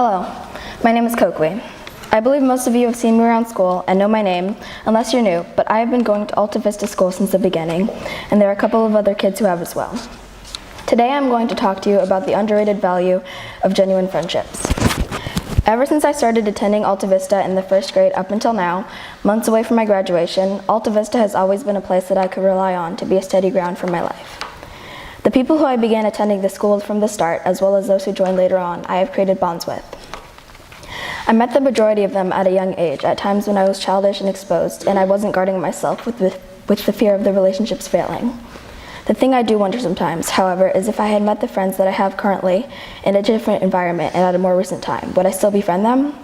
Hello, my name is Kokwe. I believe most of you have seen me around school and know my name, unless you're new, but I have been going to Alta Vista School since the beginning, and there are a couple of other kids who have as well. Today I'm going to talk to you about the underrated value of genuine friendships. Ever since I started attending Alta Vista in the first grade up until now, months away from my graduation, Alta Vista has always been a place that I could rely on to be a steady ground for my life. The people who I began attending the school from the start, as well as those who joined later on, I have created bonds with. I met the majority of them at a young age, at times when I was childish and exposed, and I wasn't guarding myself with the fear of the relationships failing. The thing I do wonder sometimes, however, is if I had met the friends that I have currently in a different environment and at a more recent time, would I still befriend them?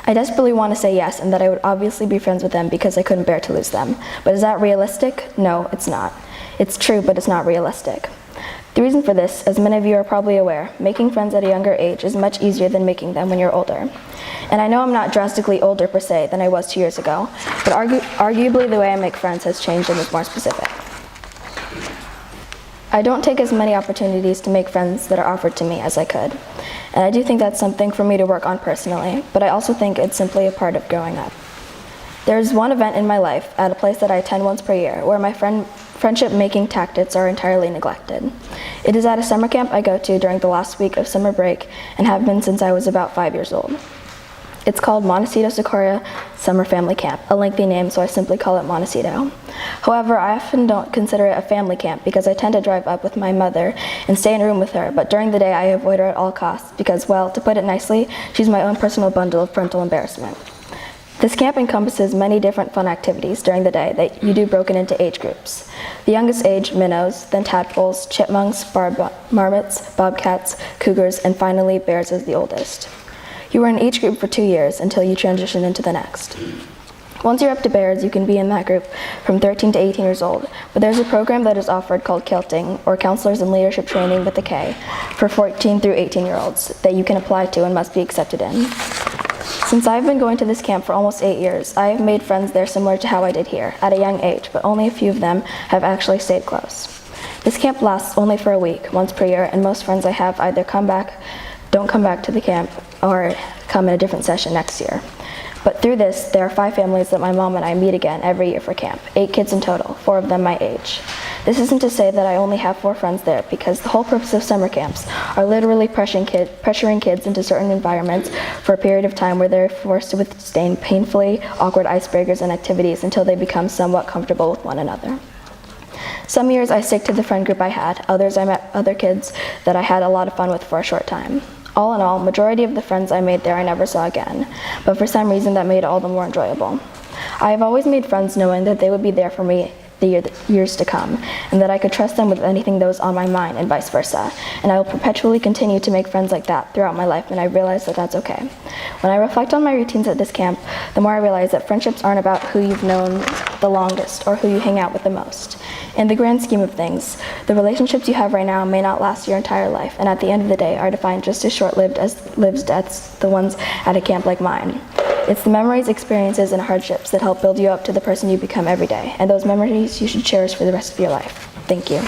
I desperately want to say yes, and that I would obviously be friends with them because I couldn't bear to lose them. But is that realistic? No, it's not. It's true, but it's not realistic. The reason for this, as many of you are probably aware, making friends at a younger age is much easier than making them when you're older. And I know I'm not drastically older per se than I was 2 years ago, but arguably the way I make friends has changed and is more specific. I don't take as many opportunities to make friends that are offered to me as I could. And I do think that's something for me to work on personally, but I also think it's simply a part of growing up. There's one event in my life at a place that I attend once per year where my friendship-making tactics are entirely neglected. It is at a summer camp I go to during the last week of summer break and have been since I was about 5 years old. It's called Montecito Socorro Summer Family Camp, a lengthy name, so I simply call it Montecito. However, I often don't consider it a family camp because I tend to drive up with my mother and stay in a room with her, but during the day I avoid her at all costs because, well, to put it nicely, she's my own personal bundle of parental embarrassment. This camp encompasses many different fun activities during the day that you do broken into age groups. The youngest age, minnows, then tadpoles, chipmunks, marmots, bobcats, cougars, and finally bears is the oldest. You are in each group for 2 years until you transition into the next. Once you're up to bears, you can be in that group from 13 to 18 years old, but there's a program that is offered called Kelting, or Counselors in Leadership Training with a K, for 14 through 18-year-olds that you can apply to and must be accepted in. Since I've been going to this camp for almost 8 years, I have made friends there similar to how I did here, at a young age, but only a few of them have actually stayed close. This camp lasts only for a week, once per year, and most friends I have either don't come back to the camp, or come in a different session next year. But through this, there are 5 families that my mom and I meet again every year for camp, 8 kids in total, 4 of them my age. This isn't to say that I only have 4 friends there, because the whole purpose of summer camps are literally pressuring kids into certain environments for a period of time where they're forced to withstand painfully awkward icebreakers and activities until they become somewhat comfortable with one another. Some years I stick to the friend group I had, others I met other kids that I had a lot of fun with for a short time. All in all, majority of the friends I made there I never saw again, but for some reason that made it all the more enjoyable. I have always made friends knowing that they would be there for me the years to come, and that I could trust them with anything that was on my mind, and vice versa. And I will perpetually continue to make friends like that throughout my life, and I realize that that's okay. When I reflect on my routines at this camp, the more I realize that friendships aren't about who you've known the longest or who you hang out with the most. In the grand scheme of things, the relationships you have right now may not last your entire life, and at the end of the day are defined just as short-lived as lived deaths, the ones at a camp like mine. It's the memories, experiences, and hardships that help build you up to the person you become every day, and those memories you should cherish for the rest of your life. Thank you.